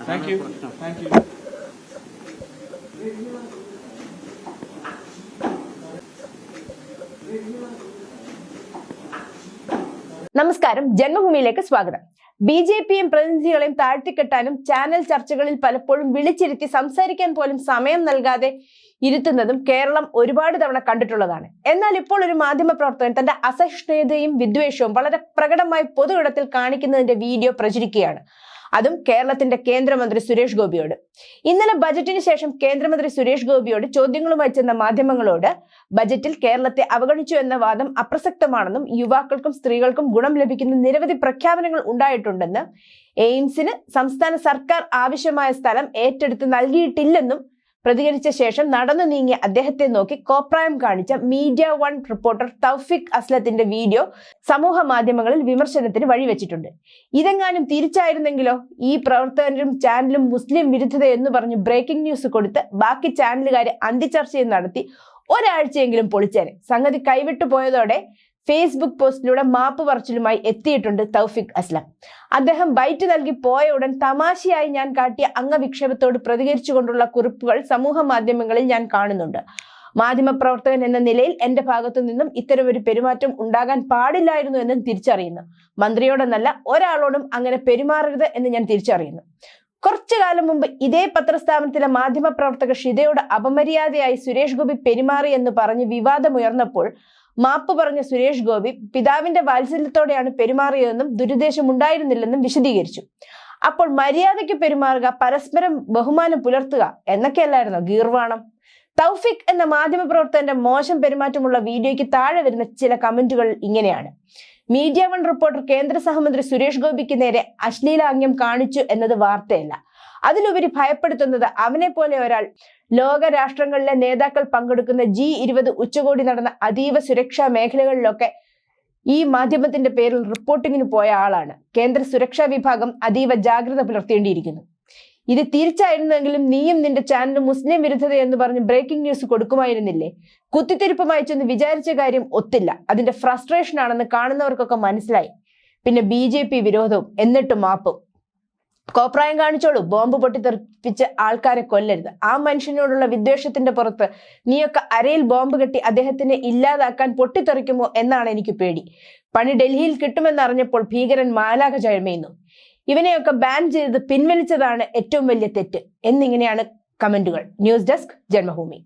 Thank you. നമസ്കാരം, ജന്മഭൂമിയിലേക്ക് സ്വാഗതം. ബി.ജെ.പിയും പ്രതിനിധികളെയും താഴ്ത്തിക്കെട്ടാനും channel ചർച്ചകളിൽ പലപ്പോഴും വിളിച്ചിരുത്തി സംസാരിക്കാൻ പോലും സമയം നൽകാതെ ഇരുത്തുന്നതും കേരളം ഒരുപാട് തവണ കണ്ടിട്ടുള്ളതാണ്. എന്നാൽ ഇപ്പോൾ ഒരു മാധ്യമ പ്രവർത്തകൻ തന്റെ അസഹിഷ്ണുതയും വിദ്വേഷവും വളരെ പ്രകടമായി പൊതുയിടത്തിൽ കാണിക്കുന്നതിന്റെ വീഡിയോ പ്രചരിക്കുകയാണ്. അതും കേരളത്തിന്റെ കേന്ദ്രമന്ത്രി സുരേഷ് ഗോപിയോട്. ഇന്നലെ ബജറ്റിന് ശേഷം കേന്ദ്രമന്ത്രി സുരേഷ് ഗോപിയോട് ചോദ്യങ്ങളുമായി ചെന്ന മാധ്യമങ്ങളോട് ബജറ്റിൽ കേരളത്തെ അവഗണിച്ചു എന്ന വാദം അപ്രസക്തമാണെന്നും യുവാക്കൾക്കും സ്ത്രീകൾക്കും ഗുണം ലഭിക്കുന്ന നിരവധി പ്രഖ്യാപനങ്ങൾ ഉണ്ടായിട്ടുണ്ടെന്ന്, എയിംസിന് സംസ്ഥാന സർക്കാർ ആവശ്യമായ സ്ഥലം ഏറ്റെടുത്ത് നൽകിയിട്ടില്ലെന്നും പ്രതികരിച്ച ശേഷം നടന്നു നീങ്ങിയ അദ്ദേഹത്തെ നോക്കി കോപ്രായം കാണിച്ച മീഡിയ വൺ റിപ്പോർട്ടർ തൗഫിക് അസ്ലത്തിന്റെ വീഡിയോ സമൂഹ മാധ്യമങ്ങളിൽ വിമർശനത്തിന് വഴിവെച്ചിട്ടുണ്ട്. ഇതെങ്ങാനും തിരിച്ചായിരുന്നെങ്കിലോ? ഈ പ്രവർത്തകരും ചാനലും മുസ്ലിം വിരുദ്ധത എന്ന് പറഞ്ഞ് ബ്രേക്കിംഗ് ന്യൂസ് കൊടുത്ത് ബാക്കി ചാനലുകാരെ അന്തിച്ചർച്ചയും നടത്തി ഒരാഴ്ചയെങ്കിലും പൊളിച്ചേനെ. സംഗതി കൈവിട്ടു പോയതോടെ ഫേസ്ബുക്ക് പോസ്റ്റിലൂടെ മാപ്പ് പറച്ചിലുമായി എത്തിയിട്ടുണ്ട് തൗഫിക് അസ്ലം. അദ്ദേഹം ബൈറ്റ് നൽകി പോയ ഉടൻ തമാശയായി ഞാൻ കാട്ടിയ അംഗവിക്ഷേപത്തോട് പ്രതികരിച്ചുകൊണ്ടുള്ള കുറിപ്പുകൾ സമൂഹ മാധ്യമങ്ങളിൽ ഞാൻ കാണുന്നുണ്ട്. മാധ്യമപ്രവർത്തകൻ എന്ന നിലയിൽ എന്റെ ഭാഗത്തു നിന്നും ഇത്തരമൊരു പെരുമാറ്റം ഉണ്ടാകാൻ പാടില്ലായിരുന്നു എന്നും തിരിച്ചറിയുന്നു. മന്ത്രിയോടെന്നല്ല, ഒരാളോടും അങ്ങനെ പെരുമാറരുത് എന്ന് ഞാൻ തിരിച്ചറിയുന്നു. കുറച്ചു കാലം മുമ്പ് ഇതേ പത്രസ്ഥാപനത്തിലെ മാധ്യമപ്രവർത്തക ഷിതയോട് അപമര്യാദയായി സുരേഷ് ഗോപി പെരുമാറി എന്ന് പറഞ്ഞ് വിവാദമുയർന്നപ്പോൾ മാപ്പ് പറഞ്ഞ സുരേഷ് ഗോപി പിതാവിന്റെ വാത്സല്യത്തോടെയാണ് പെരുമാറിയതെന്നും ദുരുദ്ദേശം ഉണ്ടായിരുന്നില്ലെന്നും വിശദീകരിച്ചു. അപ്പോൾ മര്യാദയ്ക്ക് പെരുമാറുക, പരസ്പരം ബഹുമാനം പുലർത്തുക എന്നൊക്കെയല്ലായിരുന്നോ ഗീർവാണം? തൗഫിക് എന്ന മാധ്യമപ്രവർത്തകന്റെ മോശം പെരുമാറ്റമുള്ള വീഡിയോയ്ക്ക് താഴെ വരുന്ന ചില കമന്റുകൾ ഇങ്ങനെയാണ്: മീഡിയ വൺ റിപ്പോർട്ടർ കേന്ദ്ര സഹമന്ത്രി സുരേഷ് ഗോപിക്ക് നേരെ അശ്ലീലാംഗ്യം കാണിച്ചു എന്നത് വാർത്തയല്ല, അതിലുപരി ഭയപ്പെടുത്തുന്നത് അവനെ പോലെ ഒരാൾ ലോക രാഷ്ട്രങ്ങളിലെ നേതാക്കൾ പങ്കെടുക്കുന്ന G20 ഉച്ചകോടി നടന്ന അതീവ സുരക്ഷാ മേഖലകളിലൊക്കെ ഈ മാധ്യമത്തിന്റെ പേരിൽ റിപ്പോർട്ടിങ്ങിന് പോയ ആളാണ്. കേന്ദ്ര സുരക്ഷാ വിഭാഗം അതീവ ജാഗ്രത പുലർത്തേണ്ടിയിരിക്കുന്നു. ഇത് തിരിച്ചായിരുന്നെങ്കിലും നീയും നിന്റെ ചാനലും മുസ്ലിം വിരുദ്ധത എന്ന് പറഞ്ഞ് ബ്രേക്കിംഗ് ന്യൂസ് കൊടുക്കുമായിരുന്നില്ലേ? കുത്തിത്തിരിപ്പുമായി ചെന്ന് വിചാരിച്ച കാര്യം ഒത്തില്ല. അതിന്റെ ഫ്രസ്ട്രേഷൻ ആണെന്ന് കാണുന്നവർക്കൊക്കെ മനസ്സിലായി. പിന്നെ BJP വിരോധവും, എന്നിട്ട് മാപ്പും. കോപ്രായം കാണിച്ചോളൂ, ബോംബ് പൊട്ടിത്തെറിപ്പിച്ച് ആൾക്കാരെ കൊല്ലരുത്. ആ മനുഷ്യനോടുള്ള വിദ്വേഷത്തിന്റെ പുറത്ത് നീയൊക്കെ അരയിൽ ബോംബ് കെട്ടി അദ്ദേഹത്തിനെ ഇല്ലാതാക്കാൻ പൊട്ടിത്തെറിക്കുമോ എന്നാണ് എനിക്ക് പേടി. പണി ഡൽഹിയിൽ കിട്ടുമെന്നറിഞ്ഞപ്പോൾ ഭീകരൻ മാലാഖ ചഴമയുന്നു. ഇവനെയൊക്കെ ബാൻ ചെയ്ത് പിൻവലിച്ചതാണ് ഏറ്റവും വലിയ തെറ്റ് എന്നിങ്ങനെയാണ് കമന്റുകൾ. News desk, Janmabhumi.